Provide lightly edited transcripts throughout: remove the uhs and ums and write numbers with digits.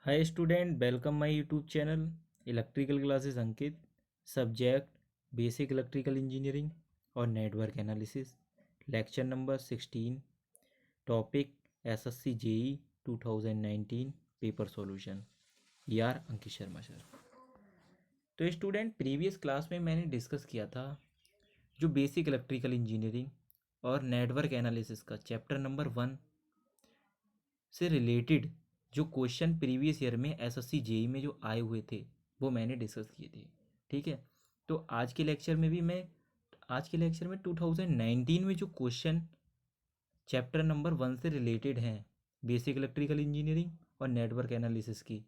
Hi student, welcome my YouTube channel electrical classes Ankit. Subject basic electrical engineering और network analysis. Lecture number 16। Topic SSC JE 2019 paper solution. यार Ankit Sharma sir. तो student, previous class में मैंने discuss किया था जो basic electrical engineering और network analysis का चैप्टर नंबर 1 से रिलेटेड जो क्वेश्चन प्रीवियस ईयर में एसएससी जेई में जो आए हुए थे वो मैंने डिस्कस किए थे। ठीक है। तो आज के लेक्चर में 2019 में जो क्वेश्चन चैप्टर नंबर 1 से रिलेटेड हैं बेसिक इलेक्ट्रिकल इंजीनियरिंग और नेटवर्क एनालिसिस की,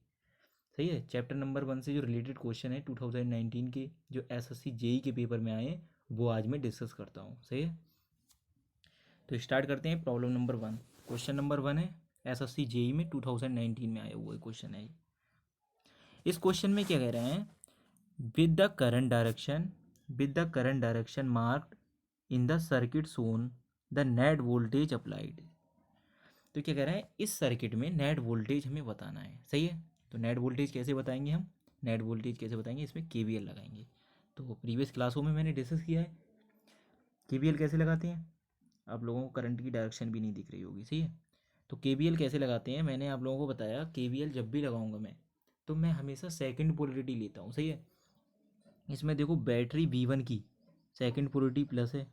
सही है, चैप्टर नंबर 1 से जो रिलेटेड क्वेश्चन है 2019 के जो एसएससी जेई के पेपर में आए वो आज मैं डिस्कस करता हूँ। सही है। तो स्टार्ट करते हैं। प्रॉब्लम नंबर 1, क्वेश्चन नंबर 1 है एसएससी जेई में 2019 में आया हुआ क्वेश्चन है। इस क्वेश्चन में क्या कह रहे हैं, with the current direction marked in the circuit Son the net voltage applied. तो क्या कह रहे हैं, इस सर्किट में नेट वोल्टेज हमें बताना है। सही है। तो नेट वोल्टेज कैसे बताएंगे हम, इसमें केवीएल लगाएंगे। तो प्रीवियस क्लासों में मैंने डिस्कस किया है केवीएल कैसे लगाते हैं। आप लोगों को करंट की डायरेक्शन भी नहीं दिख रही होगी। सही है। तो केवीएल कैसे लगाते हैं मैंने आप लोगों को बताया। केवीएल जब भी लगाऊंगा मैं तो मैं हमेशा सेकंड पोलरिटी लेता हूँ। सही है। इसमें देखो बैटरी V1 की सेकंड पोलरिटी प्लस है।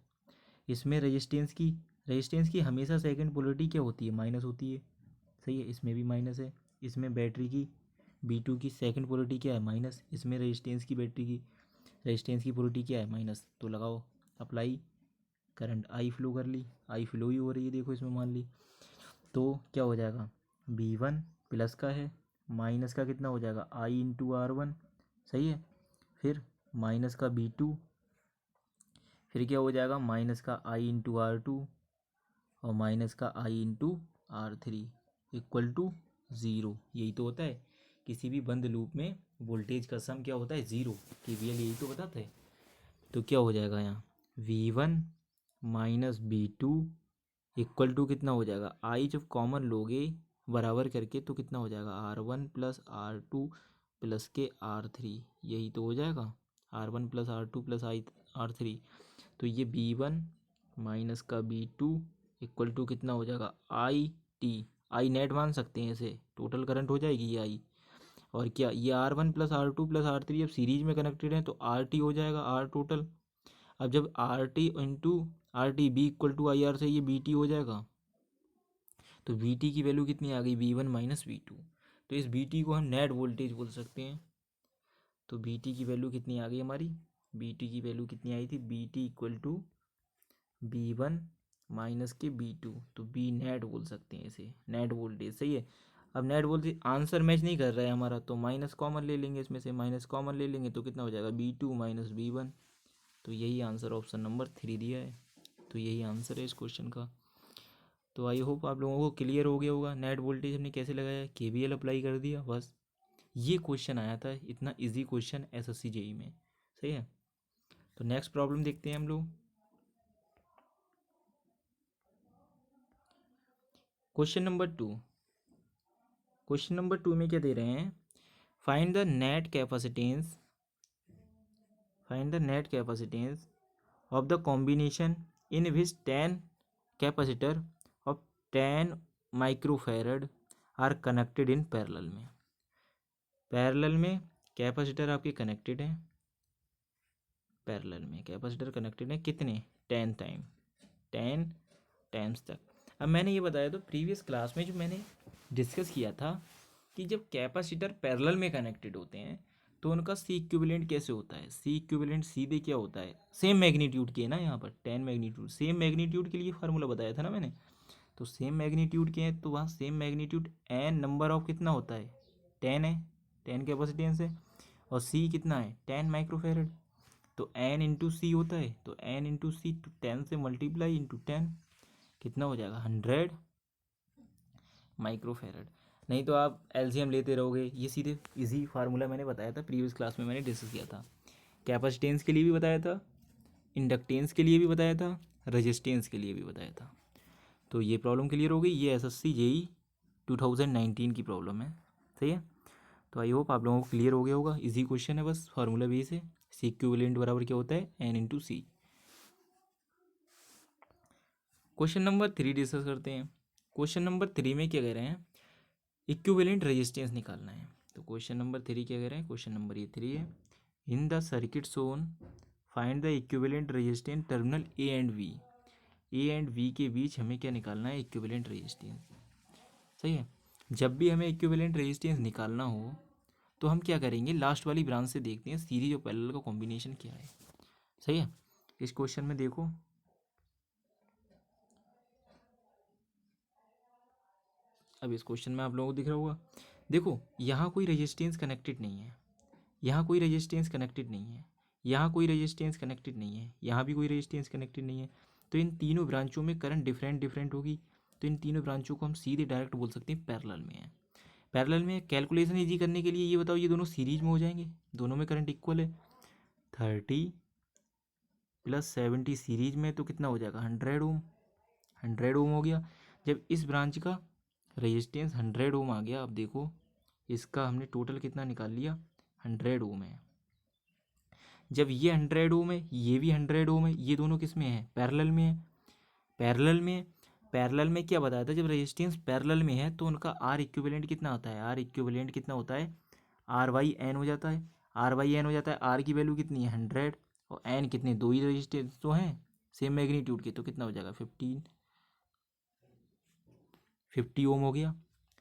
इसमें रेजिस्टेंस की हमेशा सेकंड पोलरिटी क्या होती है, माइनस होती है। सही है। इसमें भी माइनस है। इसमें बैटरी की B2 की सेकंड पोलरिटी क्या है, माइनस। इसमें रेजिस्टेंस की पोलरिटी क्या है, माइनस। तो लगाओ अप्लाई, करंट आई फ्लो कर ली, आई फ्लो ही हो रही है देखो इसमें मान ली। तो क्या हो जाएगा, V1 प्लस का है, माइनस का कितना हो जाएगा आई इंटू R1। सही है। फिर माइनस का B2, फिर क्या हो जाएगा माइनस का आई इंटू R2 और माइनस का I into R3 equal to zero. यही तो होता है किसी भी बंद लूप में वोल्टेज का सम क्या होता है, ज़ीरो। केवीएल यही तो बताता है। तो क्या हो जाएगा यहाँ V1 minus B2 equal to कितना हो जाएगा, आई जब कॉमन लोगे बराबर करके तो कितना हो जाएगा R1 प्लस R2 प्लस के R3। यही तो हो जाएगा R1 plus R2 plus R3। तो ये B1 माइनस का B2 इक्वल टू कितना हो जाएगा आई नेट मान सकते हैं, इसे टोटल करंट हो जाएगी ये आई। और क्या ये R1 plus R2 plus R3 जब सीरीज में कनेक्टेड है तो RT हो जाएगा, आर टोटल। अब जब RT into RT be equal to I R से ये BT हो जाएगा। तो VT की वैल्यू कितनी आ गई, V1 माइनस V2। तो इस BT को हम नेट वोल्टेज बोल सकते हैं। तो BT की वैल्यू कितनी आ गई हमारी, BT की वैल्यू कितनी आई थी, BT equal to B1 minus के B2। तो बी नेट बोल सकते हैं इसे, नेट वोल्टेज। सही है। अब नेट वोल्टेज आंसर मैच नहीं कर रहा है हमारा तो माइनस कॉमन ले लेंगे, इसमें से माइनस कॉमन ले लेंगे तो कितना हो जाएगा B2 माइनस B1। तो यही आंसर ऑप्शन नंबर 3 दिया है। तो यही आंसर है इस क्वेश्चन का। तो आई होप आप लोगों को क्लियर हो गया होगा नेट वोल्टेज हमने कैसे लगाया, केवीएल अप्लाई कर दिया, बस। ये क्वेश्चन आया था, इतना इजी क्वेश्चन एसएससी जेई में। सही है। तो नेक्स्ट प्रॉब्लम देखते हैं हम लोग। Question number 2। क्वेश्चन नंबर 2 में क्या दे रहे हैं, find the net capacitance of the combination in which 10 capacitor of 10 microfarad are connected in parallel में कैपेसिटर आपके कनेक्टेड हैं, कितने, 10 टाइम्स तक। अब मैंने ये बताया तो प्रीवियस क्लास में जो मैंने डिस्कस किया था कि जब कैपेसिटर पैरेलल में कनेक्टेड होते हैं तो उनका सी इक्विवेलेंट कैसे होता है। सी इक्विवेलेंट सीधे क्या होता है, सेम मैग्नीट्यूड के है ना, यहाँ पर 10 मैग्नीट्यूड, सेम मैग्नीट्यूड के लिए फार्मूला बताया था ना मैंने। तो सेम मैग्नीट्यूड के हैं तो वहाँ same magnitude n number of कितना होता है, 10 है, 10 कैपेसिटेंस है। और सी कितना है, 10 माइक्रोफेरेड। तो एन इंटू सी होता है, तो एन इंटू सी तो 10 से मल्टीप्लाई इंटू 10 कितना हो जाएगा 100 माइक्रोफेरेड। नहीं तो आप एलसीएम लेते रहोगे। ये सीधे इजी फार्मूला मैंने बताया था प्रीवियस क्लास में, मैंने डिस्कस किया था। कैपेसिटेंस के लिए भी बताया था, इंडक्टेंस के लिए भी बताया था, रेजिस्टेंस के लिए भी बताया था। तो ये प्रॉब्लम क्लियर हो गई। ये एसएससी जेई 2019 की प्रॉब्लम है। सही है। तो आई होप आप लोगों को क्लियर हो गया होगा। इजी क्वेश्चन है, बस फार्मूला बेस है। सी इक्विवेलेंट बराबर क्या होता है, एन इंटू सी। क्वेश्चन नंबर 3 डिस्कस करते हैं। क्वेश्चन नंबर 3 में क्या कह रहे हैं, इक्विवेलेंट रेजिस्टेंस निकालना है। तो क्वेश्चन नंबर 3 क्या कह रहे हैं, क्वेश्चन नंबर ये 3 है, in the circuit shown find the equivalent resistance terminal A and B. A and B के बीच हमें क्या निकालना है, इक्विवेलेंट रेजिस्टेंस। सही है। जब भी हमें इक्विवेलेंट रेजिस्टेंस निकालना हो तो हम क्या करेंगे, लास्ट वाली ब्रांच से देखते हैं सीरीज और पैरेलल का कॉम्बिनेशन क्या है। सही है। इस क्वेश्चन में देखो, अब इस क्वेश्चन में आप लोगों को दिख रहा होगा, देखो यहाँ कोई रेजिस्टेंस कनेक्टेड नहीं है, यहाँ कोई रेजिस्टेंस कनेक्टेड नहीं है, यहाँ कोई रेजिस्टेंस कनेक्टेड नहीं है, यहाँ भी कोई रेजिस्टेंस कनेक्टेड नहीं है। तो इन तीनों ब्रांचों में करंट डिफरेंट डिफरेंट होगी। तो इन तीनों ब्रांचों को हम सीधे डायरेक्ट बोल सकते हैं पैरेलल में है। पैरेलल में कैलकुलेशन इजी करने के लिए ये बताओ, ये दोनों सीरीज में हो जाएंगे, दोनों में करंट इक्वल है। 30 + 70 सीरीज में तो कितना हो जाएगा, 100 ओम। 100 ओम हो गया। जब इस ब्रांच का रेजिस्टेंस 100 ओम आ गया, अब देखो इसका हमने टोटल कितना निकाल लिया, 100 ओम है। जब ये 100 ओम है, ये भी 100 ओम है, ये दोनों किस में है, पैरेलल में है। पैरेलल में, पैरेलल में क्या बताया था, जब रेजिस्टेंस पैरेलल में है तो उनका आर इक्विवेलेंट कितना होता है, आर इक्विवेलेंट कितना होता है, आर बाई एन हो जाता है। आर बाई एन हो जाता है, आर की वैल्यू कितनी है, 100, और एन कितने, दो ही रेजिस्टेंस तो हैं सेम मैग्नीट्यूड के, तो कितना हो जाएगा, 50 ओम हो गया।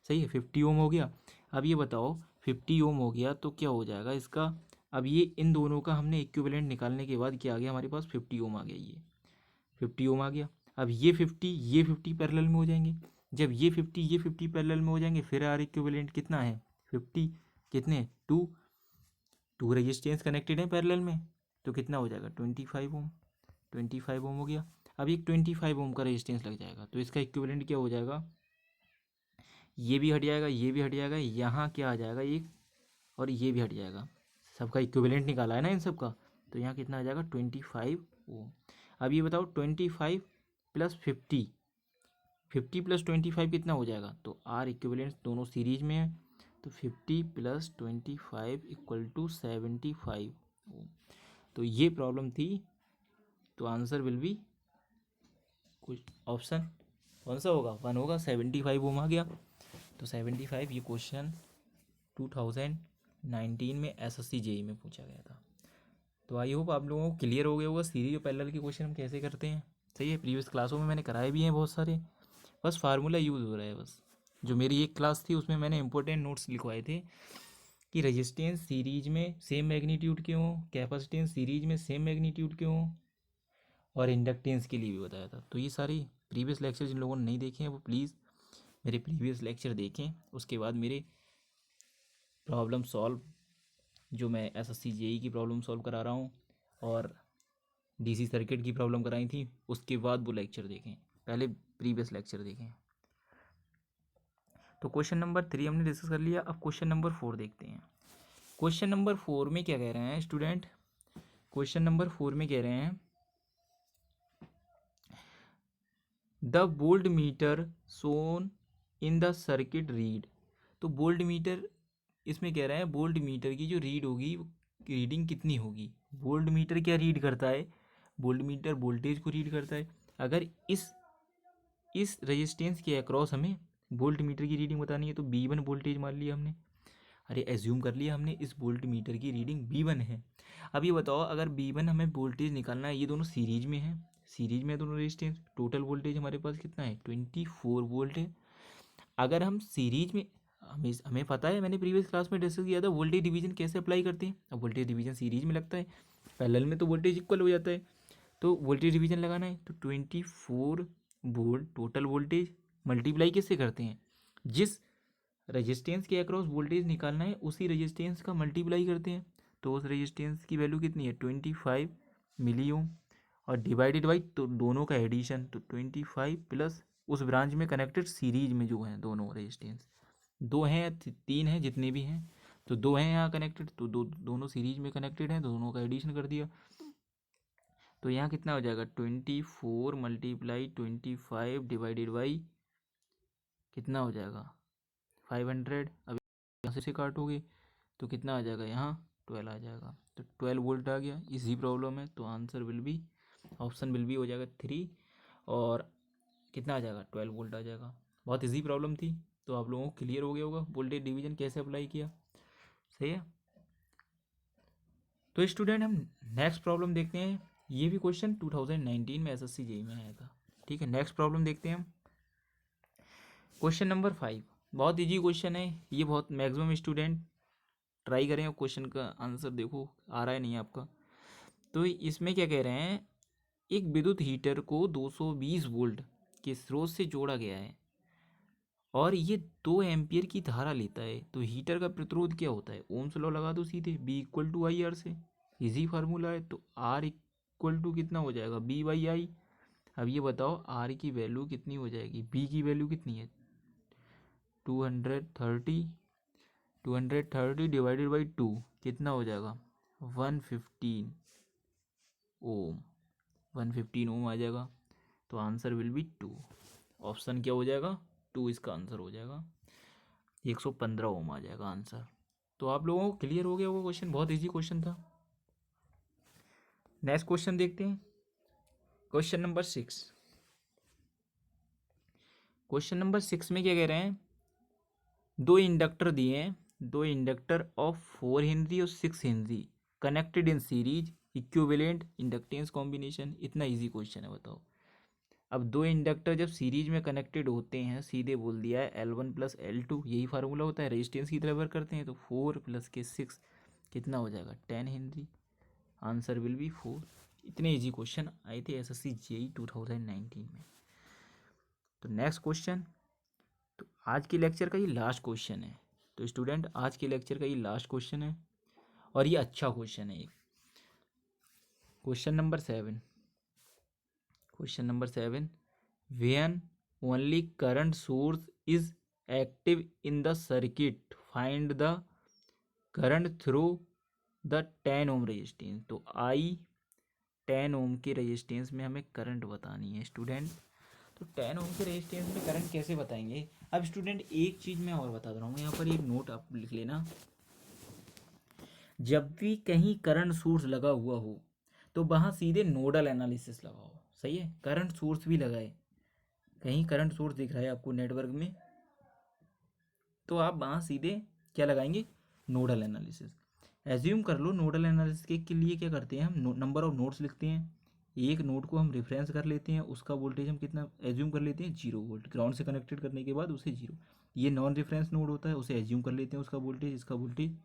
सही है, 50 ओम हो गया। अब ये बताओ 50 ओम हो गया तो क्या हो जाएगा इसका, अब ये इन दोनों का हमने इक्विवेलेंट निकालने के बाद क्या आ गया हमारे पास, 50 ओम आ गया, ये 50 ओम आ गया। अब ये 50 पैरेलल में हो जाएंगे। जब ये 50 पैरेलल में हो जाएंगे, फिर आर इक्विवेलेंट कितना है, 50, कितने, टू रेजिस्टेंस कनेक्टेड है पैरेलल में, तो कितना हो जाएगा, 25 ओम। 25 ओम हो गया। अब एक 25 ओम का रेजिस्टेंस लग जाएगा, तो इसका इक्विवेलेंट क्या हो जाएगा, ये भी हट जाएगा, ये भी हट जाएगा, यहाँ क्या आ जाएगा एक, और ये भी हट जाएगा। सबका इक्विवेलेंट निकाला है ना इन सब का, तो यहाँ कितना आ जाएगा, 25 ओम। अब ये बताओ 25 + 50, 50 + 25 कितना हो जाएगा, तो आर इक्विवेलेंट दोनों सीरीज में है, तो 50 + 25 = 75 ओम। तो ये प्रॉब्लम थी, तो आंसर विल बी कुछ ऑप्शन कौन सा होगा, 1 होगा। 75 ओम आ गया, तो 75, ये क्वेश्चन 2019 में एसएससी जेई में पूछा गया था। तो आई होप आप लोगों को क्लियर हो गया होगा सीरीज और पैरेलल के क्वेश्चन हम कैसे करते हैं। सही है, प्रीवियस क्लासों में मैंने कराए भी हैं बहुत सारे, बस फार्मूला यूज़ हो रहा है बस। जो मेरी एक क्लास थी उसमें मैंने इंपॉर्टेंट नोट्स लिखवाए थे कि रेजिस्टेंस सीरीज में सेम मैग्नीट्यूड के हों, कैपेसिटेंस सीरीज में सेम मैग्नीट्यूड के हों, और इंडक्टेंस के लिए भी बताया था। तो ये सारी प्रीवियस लेक्चर जिन लोगों ने नहीं देखे हैं वो प्लीज़ मेरे प्रीवियस लेक्चर देखें, उसके बाद मेरे प्रॉब्लम सॉल्व, जो मैं एसएससी जेई की प्रॉब्लम सॉल्व करा रहा हूँ और डीसी सर्किट की प्रॉब्लम कराई थी, उसके बाद वो लेक्चर देखें, पहले प्रीवियस लेक्चर देखें। तो क्वेश्चन नंबर 3 हमने डिस्कस कर लिया। अब क्वेश्चन नंबर 4 देखते हैं। क्वेश्चन नंबर 4 में क्या कह रहे हैं स्टूडेंट, क्वेश्चन नंबर 4 में कह रहे हैं the voltmeter shown in the circuit read. तो वोल्ट मीटर, इसमें कह रहा है वोल्ट मीटर की जो रीड होगी वो रीडिंग कितनी होगी। वोल्ट मीटर क्या रीड करता है, वोल्ट मीटर वोल्टेज को रीड करता है। अगर इस रेजिस्टेंस के अक्रॉस हमें वोल्ट मीटर की रीडिंग बतानी है, तो B1 वोल्टेज मान लिया हमने, अरे एज्यूम कर लिया हमने इस वोल्ट मीटर की रीडिंग B1 है। अब ये बताओ अगर B1 हमें वोल्टेज निकालना है, ये दोनों सीरीज में है, सीरीज में है दोनों रेजिस्टेंस, टोटल वोल्टेज हमारे पास कितना है, 24 वोल्ट है। अगर हम सीरीज में, हमें पता है, मैंने प्रीवियस क्लास में डिस्कस किया था वोल्टेज डिवीजन कैसे अप्लाई करते हैं। अब वोल्टेज डिवीजन सीरीज में लगता है, पैरेलल में तो वोल्टेज इक्वल हो जाता है, तो वोल्टेज डिवीजन लगाना है, तो 24 वोल्ट टोटल वोल्टेज मल्टीप्लाई किससे करते हैं, जिस रेजिस्टेंस के अक्रॉस वोल्टेज निकालना है उसी रेजिस्टेंस का मल्टीप्लाई करते हैं। तो उस रेजिस्टेंस की वैल्यू कितनी है, 25 मिली ओम, और डिवाइडेड बाई तो दोनों का एडिशन, तो 25 प्लस उस ब्रांच में कनेक्टेड सीरीज में जो हैं दोनों रेजिस्टेंस, दो हैं या तीन हैं, जितने भी हैं, तो दो हैं यहाँ कनेक्टेड, तो दोनों सीरीज में कनेक्टेड हैं, दोनों का एडिशन कर दिया। तो यहाँ कितना हो जाएगा, 24 × 25 डिवाइडेड बाई कितना हो जाएगा, 500। अब यहाँ से काटोगे तो कितना आ जाएगा, यहाँ 12 आ जाएगा। तो 12 वोल्ट आ गया। इजी प्रॉब्लम है, तो answer will be, option will be हो जाएगा 3, और कितना आ जाएगा, 12 वोल्ट आ जाएगा। बहुत इजी प्रॉब्लम थी, तो आप लोगों को क्लियर हो गया होगा वोल्टेज डिवीजन कैसे अप्लाई किया। सही है। तो स्टूडेंट हम नेक्स्ट प्रॉब्लम देखते हैं। ये भी क्वेश्चन 2019 में एसएससी जेईई में आया था। ठीक है, नेक्स्ट प्रॉब्लम देखते हैं हम। क्वेश्चन नंबर 5, बहुत इजी क्वेश्चन है ये, बहुत मैक्सिमम स्टूडेंट ट्राई करें और क्वेश्चन का आंसर देखो आ रहा है नहीं आपका। तो इसमें क्या कह रहे हैं, एक विद्युत हीटर को 220 वोल्ट के स्रोत से जोड़ा गया है और ये 2 एम्पियर की धारा लेता है, तो हीटर का प्रतिरोध क्या होता है। ओम्स लॉ लगा दो सीधे, B equal to I R से, इजी फार्मूला है। तो आर इक्वल टू कितना हो जाएगा, बी बाई आई। अब ये बताओ आर की वैल्यू कितनी हो जाएगी, बी की वैल्यू कितनी है, 230, 230 डिवाइडेड बाई 2 कितना हो जाएगा, 115 ओम, 115 ओम आ जाएगा। तो आंसर विल बी 2, ऑप्शन क्या हो जाएगा, 2 इसका आंसर हो जाएगा। 115 ओम आ जाएगा आंसर। तो आप लोगों को क्लियर हो गया वो क्वेश्चन, बहुत इजी क्वेश्चन था। नेक्स्ट क्वेश्चन देखते हैं, क्वेश्चन नंबर 6। क्वेश्चन नंबर 6 में क्या कह रहे हैं, 2 इंडक्टर दिए हैं, 2 इंडक्टर ऑफ 4 हेनरी और 6 Henry connected in series, equivalent inductance combination. इतना इजी क्वेश्चन है, बताओ। अब 2 इंडक्टर जब सीरीज में कनेक्टेड होते हैं, सीधे बोल दिया है L1 प्लस L2, यही फार्मूला होता है, रेजिस्टेंस की तरह वर्क करते हैं। तो 4 प्लस के 6 कितना हो जाएगा, 10 हेनरी। Answer will be 4। इतने इजी क्वेश्चन आए थे एसएससी जेईई 2019 में। तो नेक्स्ट क्वेश्चन, तो आज के लेक्चर का ये लास्ट क्वेश्चन है। तो स्टूडेंट आज के लेक्चर का ये लास्ट क्वेश्चन है और ये अच्छा क्वेश्चन है। Question number 7, question number 7, when only current source is active in the circuit find the current through the 10 ohm resistance. तो आई 10 ओम के रेजिस्टेंस में हमें करंट बतानी है स्टूडेंट। तो 10 ओम के रेजिस्टेंस में करंट कैसे बताएंगे। अब स्टूडेंट एक चीज़ मैं और बता रहा हूँ, यहाँ पर एक नोट आप लिख लेना, जब भी कहीं करंट सोर्स लगा हुआ हो तो वहाँ सीधे नोडल एनालिसिस लगाओ। सही है, करंट सोर्स भी लगाए, कहीं करंट सोर्स दिख रहा है आपको नेटवर्क में, तो आप वहाँ सीधे क्या लगाएंगे, नोडल एनालिसिस। एज्यूम कर लो नोडल एनालिसिस के लिए क्या करते हैं हम, नंबर ऑफ नोड्स लिखते हैं। एक नोड को हम रेफरेंस कर लेते हैं, उसका वोल्टेज हम कितना एज्यूम कर लेते हैं, 0 वोल्ट। ग्राउंड से कनेक्टेड करने के बाद उसे 0। ये नॉन रेफरेंस नोड होता है, उसे एज्यूम कर लेते हैं उसका वोल्टेज, इसका वोल्टेज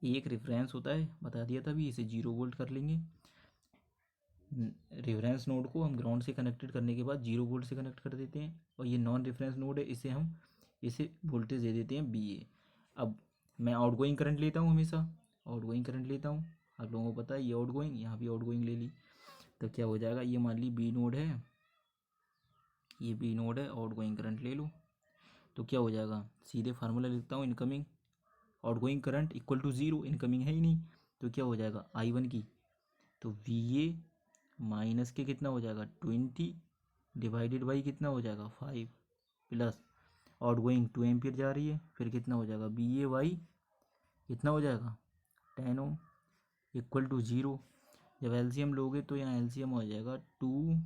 एक रेफरेंस होता है, बता दिया था भी, इसे 0 वोल्ट कर लेंगे। रेफरेंस नोड को हम ग्राउंड से कनेक्टेड करने के बाद 0 वोल्ट से कनेक्ट कर देते हैं, और ये नॉन रेफरेंस नोड है, इसे वोल्टेज दे देते हैं बी ए। अब मैं आउट गोइंग करंट लेता हूँ, हमेशा आउट गोइंग करंट लेता हूँ, आप लोगों को पता है ये आउट गोइंग, यहाँ भी आउट गोइंग ले ली। तो क्या हो जाएगा, ये मान ली बी नोड है, ये बी नोड है, आउट गोइंग करंट ले लो। तो क्या हो जाएगा, सीधे फार्मूला लिखता हूँ, incoming outgoing current equal to 0, incoming है ही नहीं, तो क्या हो जाएगा I1 की, तो वी ए माइनस के कितना हो जाएगा 20 डिवाइडेड बाई कितना हो जाएगा 5 प्लस आउट गोइंग 2 एम्पियर जा रही है, फिर कितना हो जाएगा बी ए वाई कितना हो जाएगा 10 ओम इक्वल टू 0। जब एलसीएम लोगे तो यहाँ एलसीएम हो जाएगा 2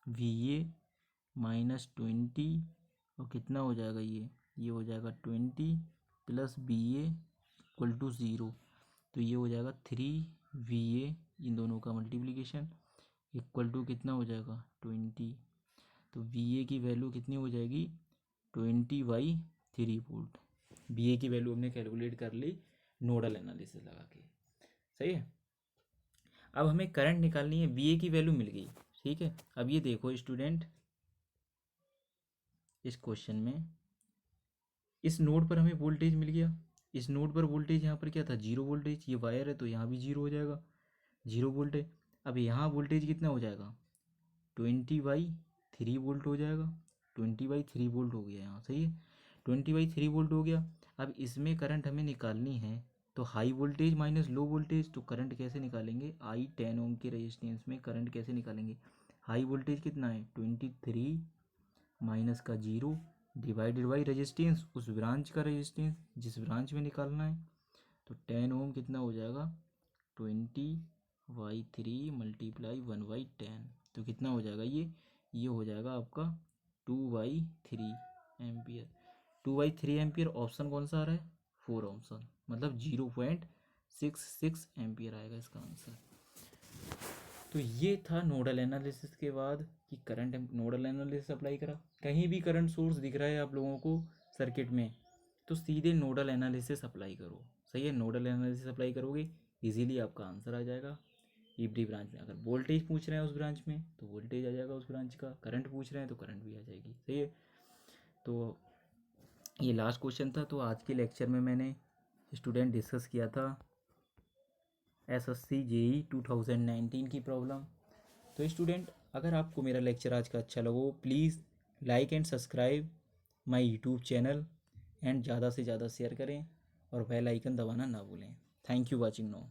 वी ए माइनस 20 और कितना हो जाएगा ये हो जाएगा 20 plus B A equal to 0। तो ये हो जाएगा 3 वी ए, इन दोनों का मल्टीप्लिकेशन इक्वल टू कितना हो जाएगा 20। तो वी ए की वैल्यू कितनी हो जाएगी 20/3 वोल्ट। वी ए की वैल्यू हमने कैलकुलेट कर ली नोडल एनालिसिस लगा के। सही है, अब हमें करंट निकालनी है, वी ए की वैल्यू मिल गई। ठीक है, अब ये देखो स्टूडेंट, इस क्वेश्चन में इस नोड पर हमें वोल्टेज मिल गया, इस नोड पर वोल्टेज यहाँ पर क्या था 0 वोल्टेज, ये वायर है तो यहाँ भी 0 हो जाएगा, 0 वोल्ट है। अब यहाँ वोल्टेज कितना हो जाएगा 20/3 वोल्ट हो जाएगा, 20/3 वोल्ट हो गया यहाँ। सही है, 20/3 वोल्ट हो गया। अब इसमें करंट हमें निकालनी है, तो high voltage minus low voltage, तो करंट कैसे निकालेंगे, आई 10 ओम के रेजिस्टेंस में करंट कैसे निकालेंगे। हाई वोल्टेज कितना है 23 माइनस का 0 डिवाइडेड बाई रेजिस्टेंस, उस ब्रांच का रेजिस्टेंस जिस ब्रांच में निकालना है। तो 10 ओम कितना हो जाएगा 20/3 मल्टीप्लाई 1/10, तो कितना हो जाएगा ये हो जाएगा आपका 2/3 एम्पियर। 2/3 एम्पियर ऑप्शन कौन सा आ रहा है 4 ऑप्शन, मतलब 0.66 एम्पियर आएगा इसका आंसर। तो ये था नोडल एनालिसिस के बाद कि करंट नोडल एनालिसिस अप्लाई करा। कहीं भी करंट सोर्स दिख रहा है आप लोगों को सर्किट में तो सीधे नोडल एनालिसिस अप्लाई करो। सही है, नोडल एनालिसिस अप्लाई करोगे इजीली आपका आंसर आ जाएगा। ईबडी ब्रांच में अगर वोल्टेज पूछ रहे हैं उस ब्रांच में तो वोल्टेज आ जाएगा उस ब्रांच का, करंट पूछ रहे हैं तो करंट भी आ जाएगी। सही है, तो ये लास्ट क्वेश्चन था। तो आज के लेक्चर में मैंने स्टूडेंट डिस्कस किया था SSC JEE 2019 की प्रॉब्लम। तो स्टूडेंट अगर आपको मेरा लेक्चर आज का अच्छा लगा please like and subscribe my YouTube channel and ज़्यादा से ज़्यादा शेयर करें और बेल आइकन दबाना ना भूलें। Thank you watching now.